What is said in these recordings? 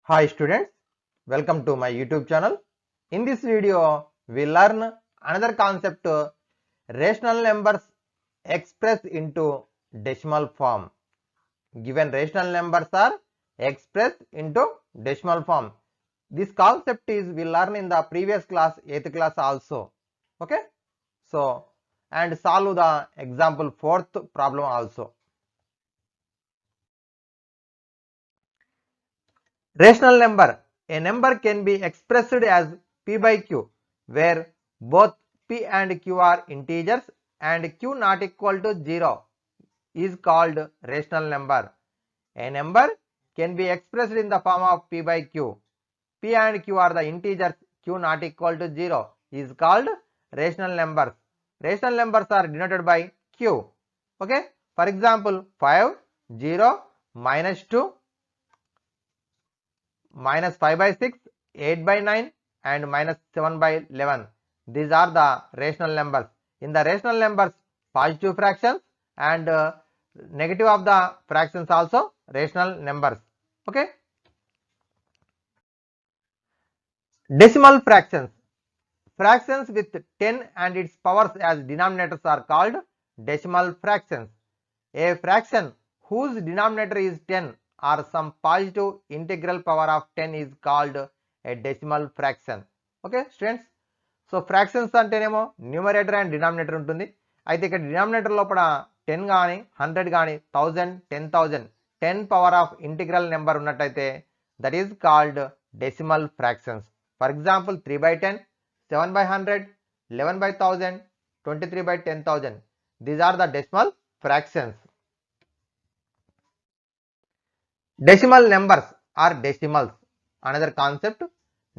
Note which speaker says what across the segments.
Speaker 1: Hi students, welcome to my YouTube channel. In this video, we learn another concept, rational numbers expressed into decimal form. Given rational numbers are expressed into decimal form. This concept is we learn in the previous class, 8th class also. Okay. So, and solve the example 4th problem also. Rational number. A number can be expressed as p by q, where both p and q are integers and q not equal to 0 is called rational number. A number can be expressed in the form of p by q. P and q are the integers, q not equal to 0 is called rational numbers. Rational numbers are denoted by q. Okay. For example, 5, 0, minus 2, minus 5 by 6, 8 by 9 and minus 7 by 11. These are the rational numbers. In the rational numbers, positive fractions and negative of the fractions also rational numbers. Okay. Decimal fractions. Fractions with 10 and its powers as denominators are called decimal fractions. A fraction whose denominator is 10 or some positive integral power of 10 is called a decimal fraction. Okay students. So fractions అంటేనేమో numerator and denominator ఉంటుంది. అయితే ఇక్కడ denominator లోపల 10 గాని 100 గాని 1000 10000 10 power of integral number ఉన్నట్టయితే that is called decimal fractions. For example 3 by 10, 7 by 100, 11 by 1000, 23 by 10,000. These are the decimal fractions. Decimal numbers are decimals. Another concept,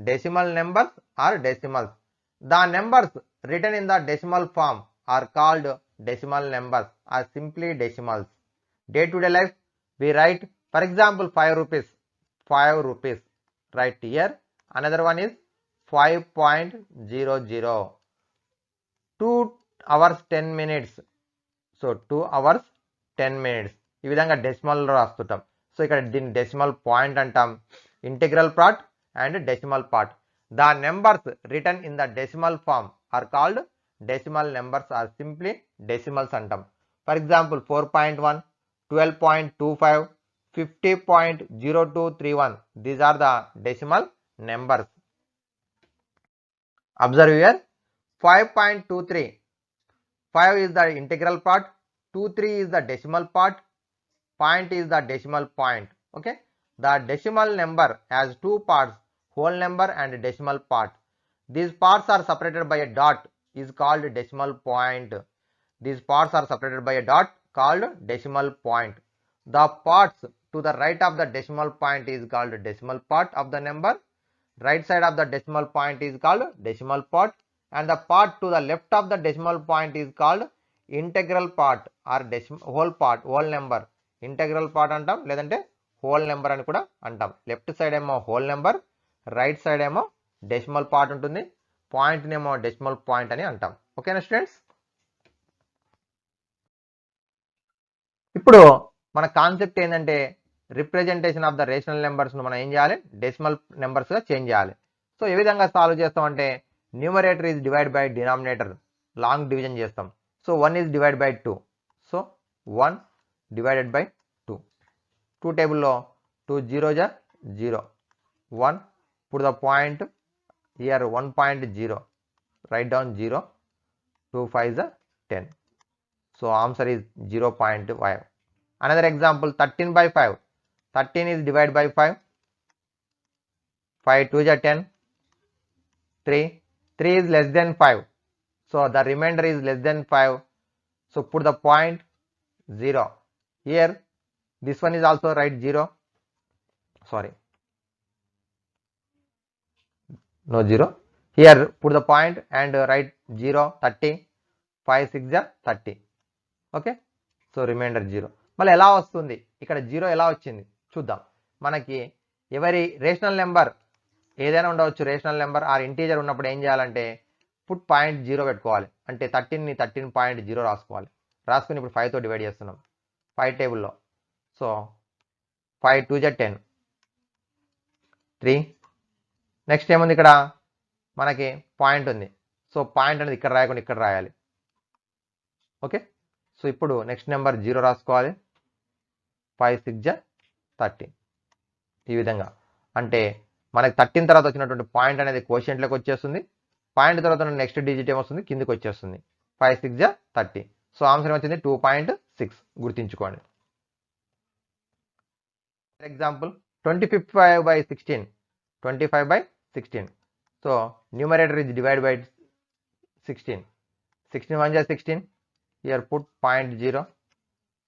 Speaker 1: decimal numbers are decimals. The numbers written in the decimal form are called decimal numbers or simply decimals. Day to day life we write, for example, 5 rupees, 5 rupees. Write here. Another one is 5.00, 2 hours 10 minutes. So 2 hours 10 minutes. ఈ విధంగా decimal రాస్తుంటాం. So ఇక్కడ దీన్ని decimal point అంటాం, integral part and decimal part. The numbers written in the decimal form are called decimal numbers or simply decimals అంటాం. For example 4.1, 12.25, 50.0231. These are the decimal numbers. Observe here, 5.23. 5 is the integral part, 23 is the decimal part, point is the decimal point. Okay. The decimal number has two parts, whole number and decimal part. These parts are separated by a dot is called decimal point. These parts are separated by a dot called decimal point. The parts to the right of the decimal point is called decimal part of the number. Right side of the decimal point is called decimal part, and the part to the left of the decimal point is called integral part or whole part, whole number. Integral part అంటాం, లేదంటే whole number అని కూడా అంటాం. Left side ఏమో whole number, right side ఏమో decimal part ఉంటుంది, point నేమో decimal point అని అంటాం. ఓకేనా స్టూడెంట్స్. ఇప్పుడు మన కాన్సెప్ట్ ఏంటంటే representation of the rational numbers ను మనం ఏం చేయాలి, డెసిమల్ నెంబర్స్ గా చేంజ్ చేయాలి. సో ఏ విధంగా సాల్వ్ చేస్తామంటే numerator is divide by denominator, long division చేస్తాం. So 1 is divide by 2, so 1 divided by 2. 2 టేబుల్లో 2 0 జా 0, 1 put the point here 1.0, write down 0, 2 5 is 10. So answer is 0.5. Another example, 13 by 5. 13 is divided by 5. 5 2 is 10. 3 is less than 5. So the remainder is less than 5. So put the point 0. Here this one is also write 0. Sorry. No 0. Here put the point and write 0, 30. 5 6 is 30. Okay. So reminder 0. మళ్ళీ ఎలా వస్తుంది, ఇక్కడ 0 ఎలా వచ్చింది చూద్దాం. మనకి ఎవరి rational number ఏదైనా ఉండవచ్చు, రేషనల్ నెంబర్ ఆర్ ఇంటీజర్ ఉన్నప్పుడు ఏం చేయాలంటే పుట్ పాయింట్ 0 పెట్టుకోవాలి. అంటే 13ని 13.0 రాసుకోవాలి. రాసుకుని ఇప్పుడు 5తో డివైడ్ చేస్తున్నాం 5 టేబుల్లో. So 5 2 is 10, 3. నెక్స్ట్ ఏముంది ఇక్కడ మనకి పాయింట్ ఉంది. సో పాయింట్ అనేది ఇక్కడ రాయకుండా ఇక్కడ రాయాలి. ఓకే, సో ఇప్పుడు నెక్స్ట్ నెంబర్ 0 రాసుకోవాలి. 5 6 13. ఈ విధంగా అంటే మనకి 13 తర్వాత వచ్చినటువంటి పాయింట్ అనేది కోషియంట్లోకి వచ్చేస్తుంది. పాయింట్ తర్వాత నెక్స్ట్ డిజిట్ ఏమొస్తుంది, కిందికి వచ్చేస్తుంది. 5 6 30. సో ఆన్సర్ ఏమొచ్చింది 2.6. గుర్తుంచుకోండి. For example 25/16. 25/16. So numerator is divided by 16. 16 1 16. Here put 0.0.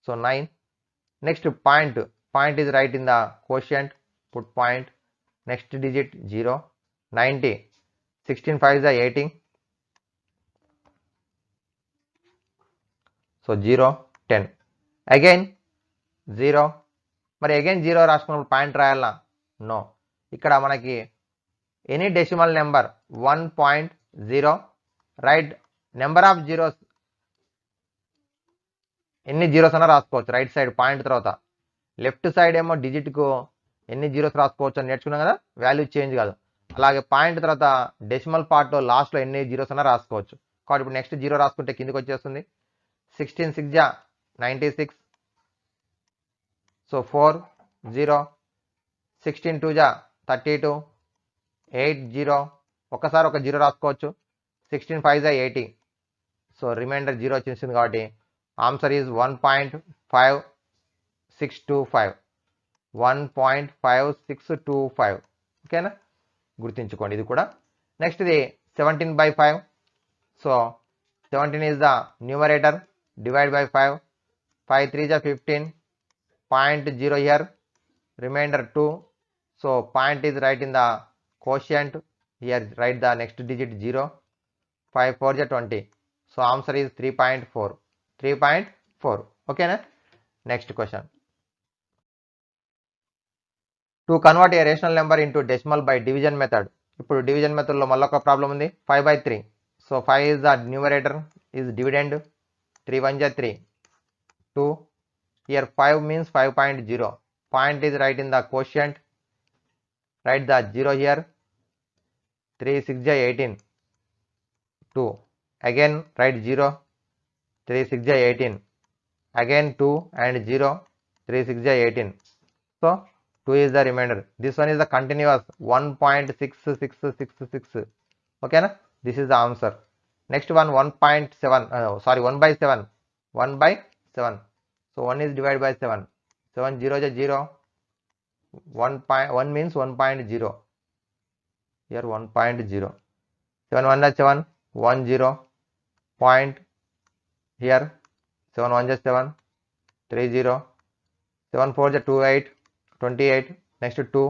Speaker 1: So 9. Next point is right in the quotient, put point. Next digit 0. 90. 16 5 is 18. So 0 10. Again 0. మరి అగైన్ 0 రాసుకున్నప్పుడు పాయింట్ రాయాలా? నో. ఇక్కడ మనకి any decimal number 1.0 right number of zeros, ఎన్ని zeros అన్నా రాసుకోవచ్చు right side point తర్వాత. Left side ఏమో డిజిట్కు ఎన్ని zeros రాసుకోవచ్చు అని నేర్చుకున్నాం కదా, వాల్యూ చేంజ్ కాదు. అలాగే పాయింట్ తర్వాత డెసిమల్ పార్ట్ లాస్ట్లో ఎన్ని జీరోస్ అన్నా రాసుకోవచ్చు. కాబట్టి ఇప్పుడు నెక్స్ట్ 0 రాసుకుంటే కిందికి వచ్చేస్తుంది. 16 6 96. సో 4 0. 16 2 32. 8 0. ఒకసారి ఒక 0 రాసుకోవచ్చు. 16 5 80. సో రిమైండర్ 0 వచ్చేసింది కాబట్టి ఆన్సర్ ఈజ్ 1.5625. 1.5625. ఓకేనా, గుర్తుంచుకోండి ఇది కూడా. నెక్స్ట్ ఇది 17/5. So 17 is the numerator, divide by 5. 5 3 15. 0.0 here, remainder 2. So point is right in the quotient. Here write the next digit 0. 5 4 20. So answer is 3.4. 3.4. Okay na? Next question. To convert a rational number into decimal by division method. ఇప్పుడు division method లో మళ్ళొక problem ఉంది. 5/3. So 5 is the numerator, is dividend. 3 1 3. 2. Here 5 means 5.0. Point is right in the quotient. Write the 0 here. 3 6 18. 2. Again write 0. 3 6 18. Again 2 and 0. 3 6 18. So 2 is the remainder. This one is the continuous 1.6666. Okay na? This is the answer. Next one 1.7. Sorry 1/7. 1/7. So 1 is divided by 7. 7 0 is 0. 1 means 1.0. Here 1.0. 7 1 is 7. 1 0. Point here 7 1 is 7. 3 0. 7 4 is 2 8. 28. Next 2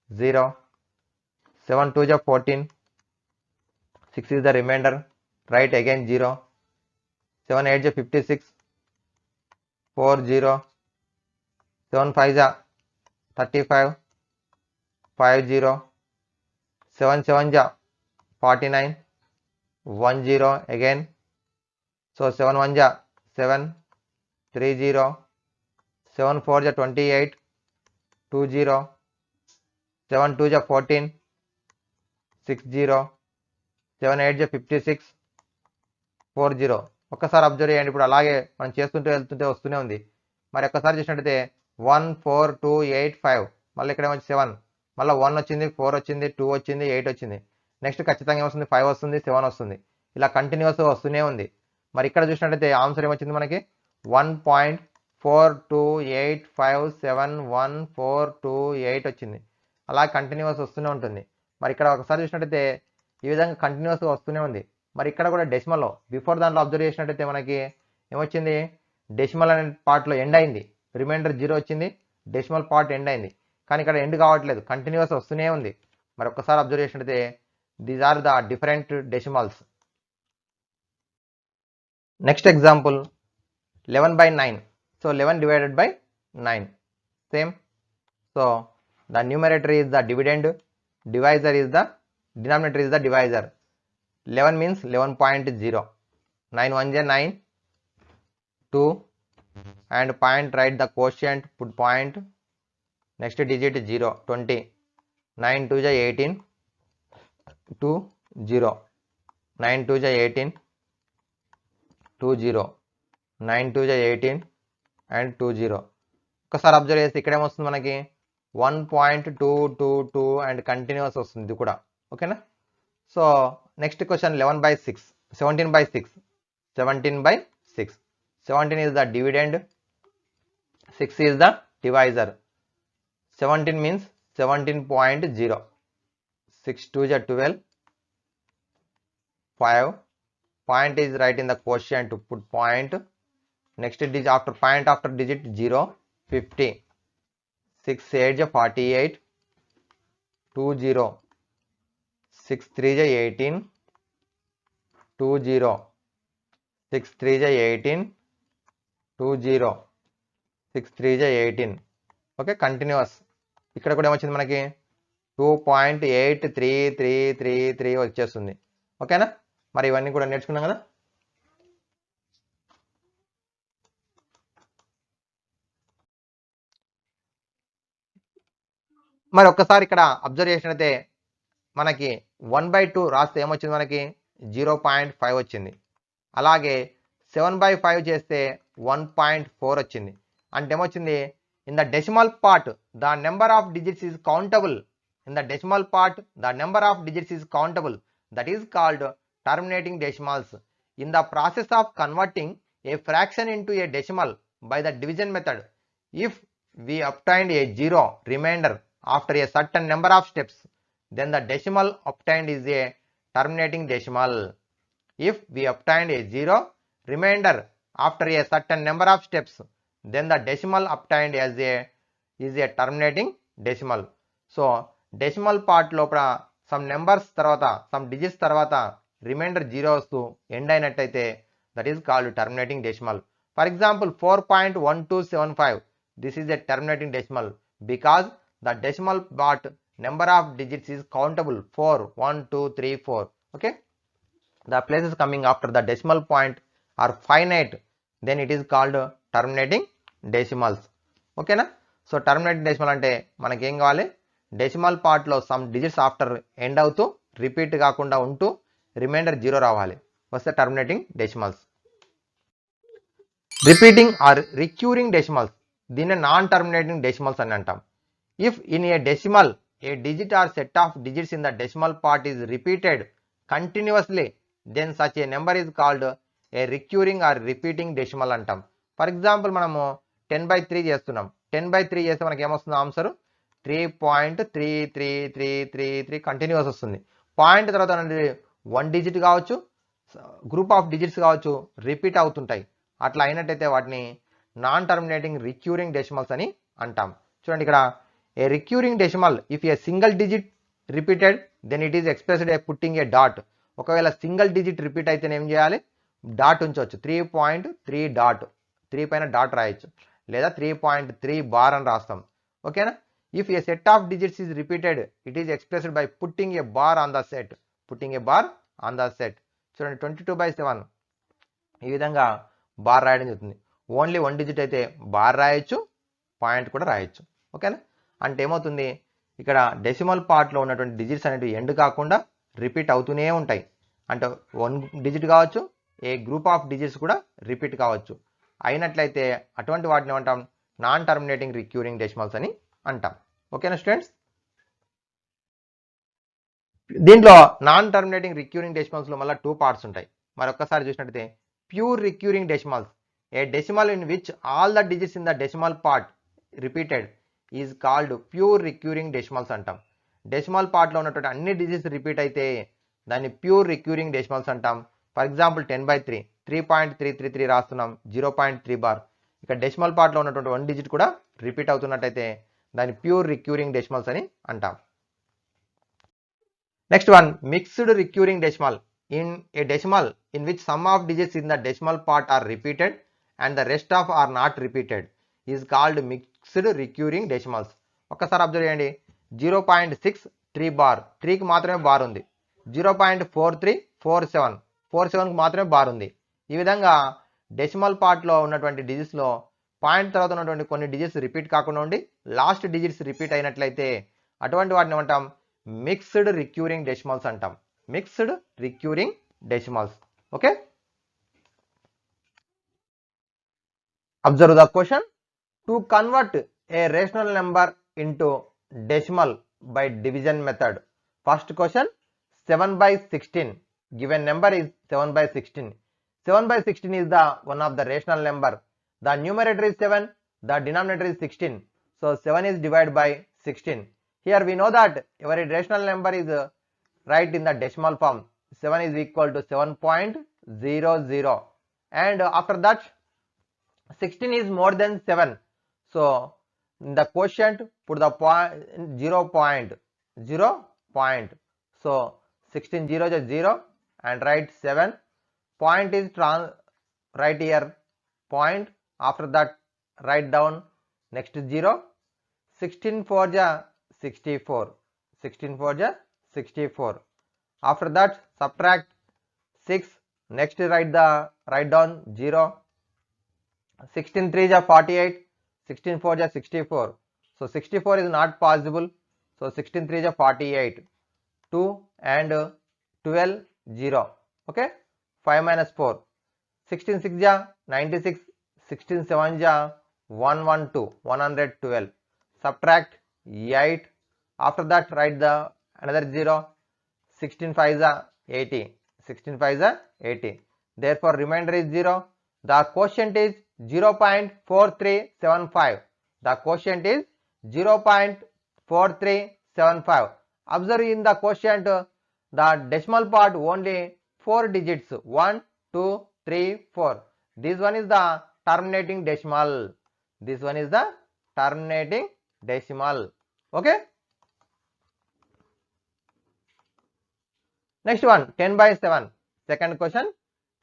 Speaker 1: 0. 7 2 is 14. 6 is the remainder. Write again 0. 7 8 is 56. 4 0. 7 5 is 35. 5 0. 7 7 is 49. 1 0 again. So 7 1 is 7. 3 0. 7 4 is 28. 2 0. 7 2 is 14. 6 0. 7 8 is 56. 4 0. ఒక్కసారి observe చేయండి. ఇప్పుడు అలాగే మనం చేస్తుంటే వెళ్తుంటే వస్తూనే ఉంది. మరి ఒక్కసారి చూసినట్టయితే 1 4 2 8 5. మళ్ళీ ఇక్కడ ఏమొచ్చి 7. మళ్ళీ 1 వచ్చింది, 4 వచ్చింది, 2 వచ్చింది, 8 వచ్చింది. నెక్స్ట్ ఖచ్చితంగా ఏమొస్తుంది, 5 వస్తుంది, 7 వస్తుంది. ఇలా కంటిన్యూస్ వస్తూనే ఉంది. మరి ఇక్కడ చూసినట్టయితే ఆన్సర్ ఏమొచ్చింది మనకి 1.4285711428 వచ్చింది. అలా కంటిన్యూస్ వస్తూనే ఉంటుంది. మరి ఇక్కడ ఒకసారి చూసినట్టయితే ఈ విధంగా కంటిన్యూస్గా వస్తూనే ఉంది. మరి ఇక్కడ కూడా డెసిమల్లో బిఫోర్ దాంట్లో అబ్జర్వ్ చేసినట్టయితే మనకి ఏమొచ్చింది, డెసిమల్ అనే పార్ట్లో ఎండ్ అయింది, రిమైండర్ 0 వచ్చింది, డెసిమల్ పార్ట్ ఎండ్ అయింది. కానీ ఇక్కడ ఎండ్ కావట్లేదు, కంటిన్యూస్ వస్తూనే ఉంది. మరి ఒక్కసారి అబ్జర్వ్ చేసినట్టయితే these are the different decimals. Next example 11/9. So 11 divided by 9. Same. So the numerator is the dividend, divisor is the denominator is the divisor. 11 means 11.0. 9 1 is 9. 2 and point write the quotient, put point. Next digit 0. 20. 9 2 18, 2 0, 9 2 18, 2 0, 9 2 18 and 2 0. ఒకసారి observe చేస్తే ఇక్కడ ఏమొస్తుంది మనకి 1.222 and continuous వస్తుంది ఇది కూడా. ఓకేనా. So next question 11/6, 17/6, 17/6. 17 is the dividend, 6 is the divisor. 17 means 17.0. 6 2 is 12. 5. Point is right in the quotient to put point. Next digit after point after digit 0, 50. 6 8 is 48. 2 0. 6 3 is 18. 2 0. 6 3 is 18. 2 0. 6 3 is 18. Okay, continuous. ఇక్కడ కూడా ఏమొచ్చింది మనకి 2.833333 వచ్చేస్తుంది. ఓకేనా. మరి ఇవన్నీ కూడా నేర్చుకున్నాం కదా. మరి ఒక్కసారి ఇక్కడ అబ్జర్వ్ చేసినట్లయితే మనకి 1/2 రాస్తే ఏమొచ్చింది మనకి 0.5 వచ్చింది. అలాగే 7/5 చేస్తే 1.4 వచ్చింది. అంటే ఏమొచ్చింది, in the decimal part the number of digits is countable. In the decimal part the number of digits is countable. That is called terminating decimals. In the process of converting a fraction into a decimal by the division method, if we obtained a zero remainder after a certain number of steps, then the decimal obtained is a terminating decimal. If we obtained a zero remainder after a certain number of steps, then the decimal obtained as is a terminating decimal. So decimal part లోపల some numbers తర్వాత some digits తర్వాత reminder 0 వస్తూ end అయినట్టయితే that is called terminating decimal. For example 4.1275, this is a terminating decimal because the decimal part number of digits is countable 4 1 2 3 4. Okay, the places coming after the decimal point are finite, then it is called terminating decimals. ఓకేనా. So terminating decimal అంటే మనకి ఏం కావాలి, decimal పార్ట్లో some digits after end అవుతూ repeat కాకుండా ఉంటూ reminder 0 రావాలి, వస్తే terminating decimals. Repeating or recurring decimals, దీన్ని నాన్ టర్మినేటింగ్ డెసిమల్స్ అని అంటాం. If in a decimal a digit or set of digits in the decimal part is repeated continuously, then such a number is called a recurring or repeating decimal అంటాం. For example మనము 10/3 చేస్తున్నాం. 10/3 చేస్తే మనకి ఏమొస్తుంది answer 3.3333 continuous వస్తుంది. Point తర్వాత 1 digit కావచ్చు, group of digits కావచ్చు, రిపీట్ అవుతుంటాయి. అట్లా అయినట్టయితే వాటిని నాన్ టర్మినేటింగ్ రిక్యూరింగ్ డెసిమల్స్ అని అంటాం. చూడండి ఇక్కడ a recurring decimal if a single digit repeated then it is expressed a putting a dot. ఒకవేళ సింగిల్ డిజిట్ రిపీట్ అయితే ఏం చేయాలి, డాట్ ఉంచవచ్చు. 3.3 డాట్, 3 పైన డాట్ రాయొచ్చు, లేదా 3.3 బార్ అని రాస్తాం. ఓకేనా. If A set of digits is repeated it is expressed by putting a bar on the set, putting a bar on the set. చూడండి 22/7 ఈ విధంగా బార్ రాయడం జరుగుతుంది. ఓన్లీ 1 డిజిట్ అయితే బార్ రాయొచ్చు, పాయింట్ కూడా రాయొచ్చు. ఓకేనా. అంటే ఏమవుతుంది, ఇక్కడ డెసిమల్ పార్ట్లో ఉన్నటువంటి డిజిట్స్ అనేవి ఎండ్ కాకుండా రిపీట్ అవుతూనే ఉంటాయి. అంటే 1 డిజిట్ కావచ్చు, ఏ గ్రూప్ ఆఫ్ డిజిట్స్ కూడా రిపీట్ కావచ్చు. అయినట్లయితే అటువంటి వాటిని ఏమంటాం, నాన్ టర్మినేటింగ్ రిక్యూరింగ్ డెసిమల్స్ అని అంటాం. ఓకేనా స్టూడెంట్స్. దీంట్లో నాన్ టర్మినేటింగ్ రిక్యూరింగ్ డెసిమల్స్ లో మళ్ళీ 2 పార్ట్స్ ఉంటాయి. మరొకసారి చూసినట్లయితే pure recurring decimals, A decimal in which all the digits in the decimal part repeated is called pure recurring decimals అంటాం. డెసిమల్ పార్ట్లో ఉన్నటువంటి అన్ని డిజిట్స్ రిపీట్ అయితే దాన్ని ప్యూర్ రిక్యూరింగ్ డెసిమల్స్ అంటాం. ఫర్ ఎగ్జాంపుల్ 10/3 3.333 రాస్తున్నాం, 0.3 బార్. ఇక్కడ డెసిమల్ పార్ట్లో ఉన్నటువంటి 1 డిజిట్ కూడా రిపీట్ అవుతున్నట్టయితే దాన్ని ప్యూర్ రిక్యూరింగ్ డెసిమల్స్ అని అంటాం. Next one, mixed recurring decimal. In a decimal in which some of digits in the decimal part are repeated and the rest of are not repeated is called mixed recurring decimals. ఒక్కసారి observe చేయండి, 0.63 bar, 3కి మాత్రమే bar ఉంది. 0.4347, 47కి మాత్రమే bar ఉంది. ఈ విధంగా decimal పార్ట్లో ఉన్నటువంటి డిజిట్స్లో పాయింట్ తర్వాత ఉన్నటువంటి కొన్ని డిజిట్స్ రిపీట్ కాకుండా ఉండి లాస్ట్ డిజిట్స్ రిపీట్ అయినట్లయితే అటువంటి వాటిని ఏమంటాం మిక్స్డ్ రిక్యూరింగ్ డెసిమల్స్ అంటాం. Mixed recurring decimals. Okay, observe the question. To convert a rational number into decimal by division method. First question, 7 by 16. Given number is 7 by 16. 7 by 16 is the one of the rational number. The numerator is 7, the denominator is 16. So 7 is divided by 16. Here we know that every rational number is right in the decimal form. 7 is equal to 7.00, and after that 16 is more than 7. So in the quotient put the point 0 point. So 16 0 is 0 and write 7. Point is right here point. After that write down next 0. 16 4 ja 64. 16 4 ja 64. After that subtract 6. Next write down 0. 16 3 ja 48. 16 4 ja 64. So 64 is not possible. So 16 3 ja 48. 2 and 12 0. Okay. 5 minus 4. 16 6 ja 96. 16 7 ja 112. 112. Subtract 8. After that write the another 0. 16 5 ja 80. 16 5 ja 80. Therefore remainder is 0. The quotient is 0.4375. The quotient is 0.4375. Observe in the quotient the decimal part only 4 digits, 1 2 3 4. This one is the terminating decimal. This one is the terminating decimal. Okay. Next one, 10 by 7. Second question,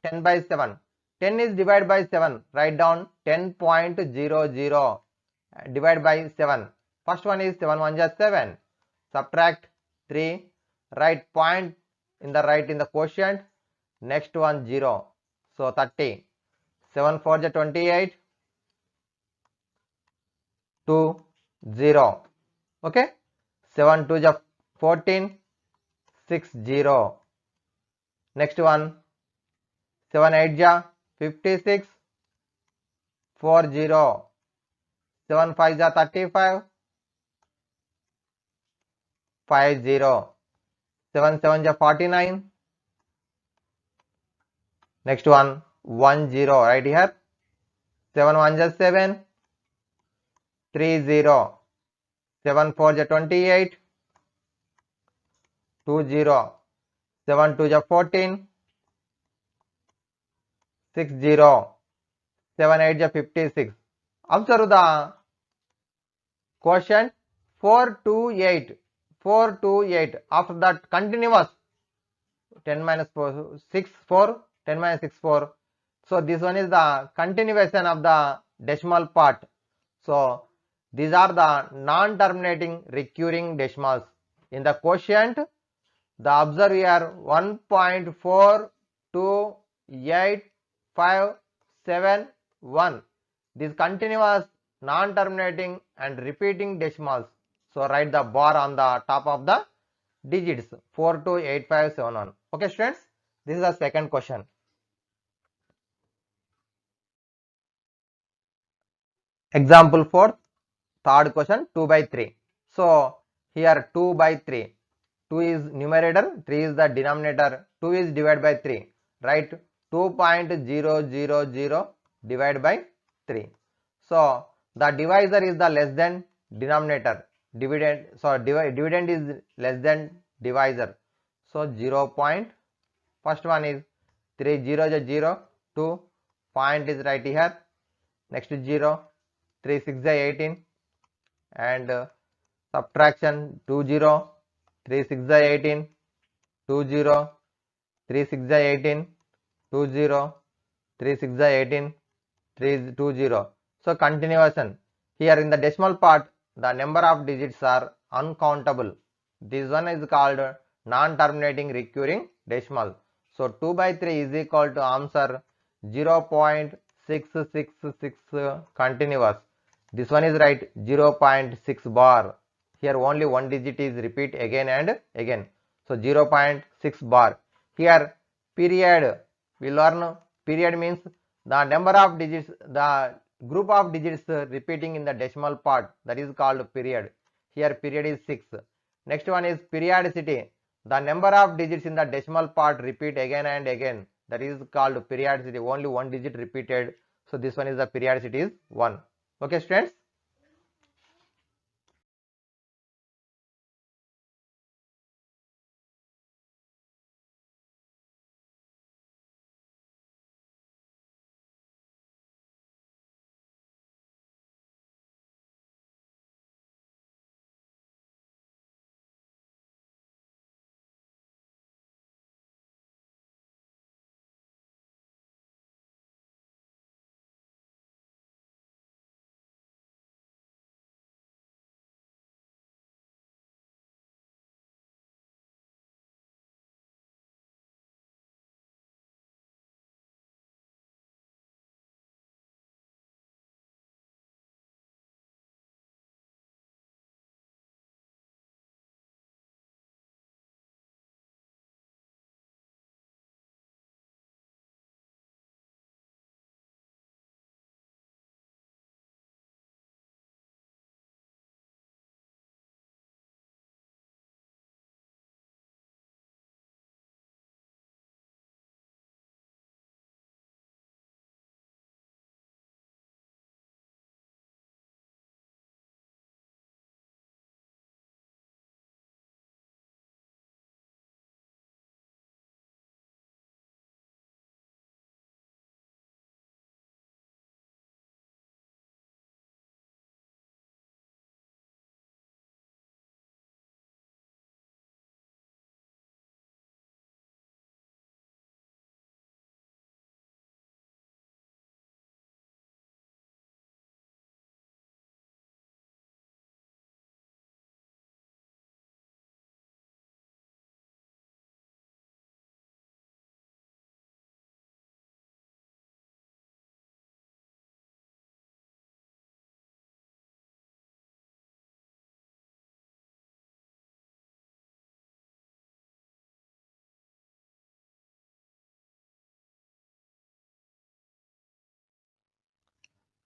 Speaker 1: 10 by 7. 10 is divided by 7. Write down 10.00. Divide by 7. First one is 7 1 just 7. Subtract 3. Write point in the right in the quotient. Next one 0. So 30. 7 4 just 28. 2 0. Okay. 7 2 just 14. 6 0. Next one 7 8 ja 56. 4 0. 7 5 ja 35. 5 0. 7 7 ja 49. Next one 1 0 right here. 7 1 ja 7. 3 0. 7 4 ja 28. 2 0. 7 2 ja 14. 6 0. 7 8 ja 56. Observe the quotient 4 2 8. 4 2 8. After that continuous 10 minus 4 6 4. 10 minus 6 4. So this one is the continuation of the decimal part. So these are the non-terminating recurring decimals. In the quotient, the observe here 1.428571. These continuous non-terminating and repeating decimals. So write the bar on the top of the digits 428571. Okay students, this is the second question. Example 4, third question, 2 by 3. So here 2 by 3. 2 is numerator, 3 is the denominator. 2 is divided by 3. Write 2.000 divided by 3. So the divisor is the less than denominator. Dividend is less than divisor. So 0 point. First one is 3 0 is 0. 2 point is right here. Next is 0. 3 6 is 18. And subtraction 2 0. 3 6 is 18. 2 0. 3 6 is 18. 2 0. 3 6 is 18. 3 2 0. So continuation. Here in the decimal part, the number of digits are uncountable. This one is called non-terminating recurring decimal. So 2 by 3 is equal to answer 0.666 continuous. This one is right 0.6 bar. Here only one digit is repeat again and again. So 0.6 bar. Here period, we learn period means the number of digits, the group of digits repeating in the decimal part, that is called period. Here period is 6. Next one is periodicity. The number of digits in the decimal part repeat again and again, that is called periodicity. Only one digit repeated. So this one is the periodicity is 1. Okay students.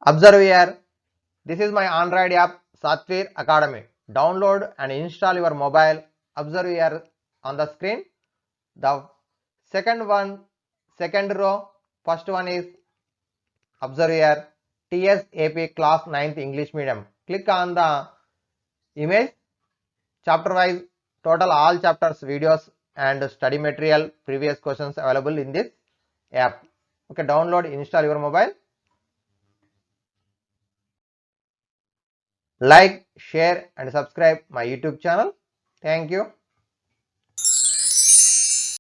Speaker 1: Observe here. This is my Android app Satvir Academy. Download and install your mobile. Observe here on the screen. The second one, second row, first one is, observe here, TSAP class 9th English medium. Click on the image, chapter wise, total all chapters, videos and study material, previous questions available in this app. Okay, download, install your mobile. Like, share and subscribe my YouTube channel. Thank you.